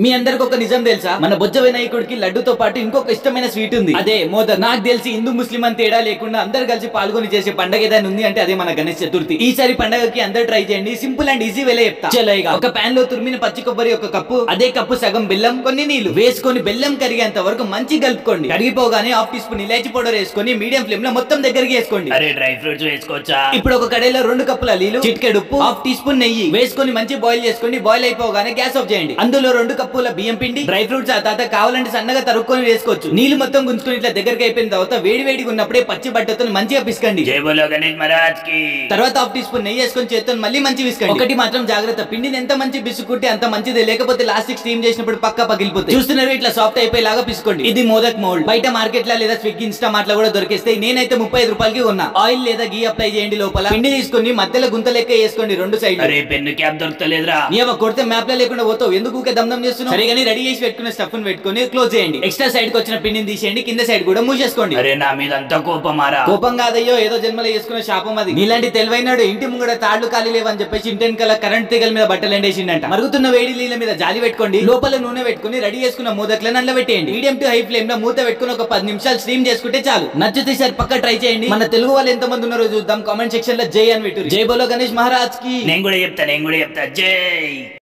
మీ అందరికి ఒక నిజం తెలుసా? మన బొజ్జ వినాయకుడికి లడ్డుతో పాటు ఇంకొక ఇష్టమైన స్వీట్ ఉంది, అదే మోదక్. నాకు తెలిసి హిందూ ముస్లిం అని తేడా లేకుండా అందరు కలిసి పాల్గొని చేసే పండగ ఏదైనా ఉంది అంటే అదే మన గణేష్ చతుర్థి. ఈసారి పండగకి అందరు ట్రై చేయండి, సింపుల్ అండ్ ఈజీ వేలే చెప్తా. చలో ఇక ఒక పాన్ లో తురిమిన పచ్చి కొబ్బరి ఒక కప్పు, అదే కప్పు సగం బెల్లం, కొన్ని నీళ్లు వేసుకొని బెల్లం కరిగేంత వరకు మంచి కలుపుకోండి. కరిగిపోగానే హాఫ్ టీ స్పూన్ ఇలాచి పౌడర్ వేసుకొని మీడియం ఫ్లేమ్ లో మొత్తం దగ్గరికి వేసుకోండి. అరే డ్రై ఫ్రూట్స్ వేసుకోవచ్చా? ఇప్పుడు ఒక కడాయిలో 2 కప్పుల నీళ్లు, చిటికెడు ఉప్పు, హాఫ్ టీ స్పూన్ నెయ్యి వేసుకొని మంచి బాయిల్ చేసుకోండి. బాయిల్ అయిపోగానే గ్యాస్ ఆఫ్ చేయండి. అందులో 2 కప్పుల బియ్యం పిండి, డ్రై ఫ్రూట్స్ ఆ తర్వాత కావాలంటే సన్నగా తరుక్కొని వేసుకోవచ్చు. నీళ్లు మొత్తం గుంజుకొని ఇట్లా దగ్గరికి అయిపోయిన తర్వాత వేడి వేడిగా ఉన్నప్పుడే పచ్చి బట్టతో మంచిగా పిసకండి. జై బోలో గణేష్ మహారాజ్ కి. తర్వాత హాఫ్ టీ స్పూన్ నెయ్యి వేసుకొని చేత్తో మళ్ళీ మంచి విసుకండి. ఒకటి మాత్రం జాగ్రత్త, పిండిని ఎంత మంచి పిసుకుంటే అంత మంచిదే, లేకపోతే లాస్టిక్ స్టీమ్ చేసినప్పుడు పక్క పగిలిపోతుంది. చూస్తున్నారు ఇట్లా సాఫ్ట్ అయిపోయేలాగా పిసుకోండి. ఇది మోదక్ మోల్డ్. బయట మార్కెట్ లా లేదా స్విగ్గీ ఇన్స్టామార్ట్ లో కూడా దొరికేస్తాయి. నేనైతే 35 రూపాయలకి కొన్నా. ఆయిల్ లేదా గీ అప్లై చేయండి. లోపల పిండి తీసుకొని మధ్యలో గుంత లెక్క వేసుకోండి 2 సైడ్. అరే పెన్ను క్యాప్ దొరకలేదురా. నీవ కొడితే మ్యాప్ లో లేకుండా పోతావు, ఎందుకు ఊకే దమ్దం చేస్తున్నావు? సరిగాని రెడీ చేసి పెట్టుకున్న స్టఫ్ పెట్టుకొని క్లోజ్ చేయండి. ఎక్స్ట్రా సైడ్ కి వచ్చిన పిండిని తీసేయండి, కింద సైడ్ కూడా మూసేసుకోండి. అరే నా మీద అంతా కోపమారా? కోపం కాదయ్యో, ఏదో జన్మలో చేసుకున్న శాపం అది. నీలాంటి తెలివైనాడు ఇంటి ముంగడ తాళ్లు ఖాళీ లేవని చెప్పేసి ఇంటెనకాల కరెంట్ తీగల మీద బట్టలు ఎండేసిండంట. మరుగుతున్న వేడి నీళ్ళ మీద జాలి పెట్టుకోండి, లోపల నూనె పెట్టుకుని రెడీ చేసుకున్న మోదక్లను అందులో పెట్టేయండి. మీడియం టు హై ఫ్లేమ్ లో మూత పెట్టుకుని ఒక 10 నిమిషాలు స్టీమ్ చేసుకుంటే చాలు. నచ్చితే సార్ పక్క ట్రై చేయండి. మన తెలుగు వాళ్ళు ఎంత మంది ఉన్నారో చూద్దాం. కామెంట్ సెక్షన్ లో జై అని పెట్టు. జై బోలో గణేష్ మహారాజ్ కి. నేను కూడా చెప్తా జై.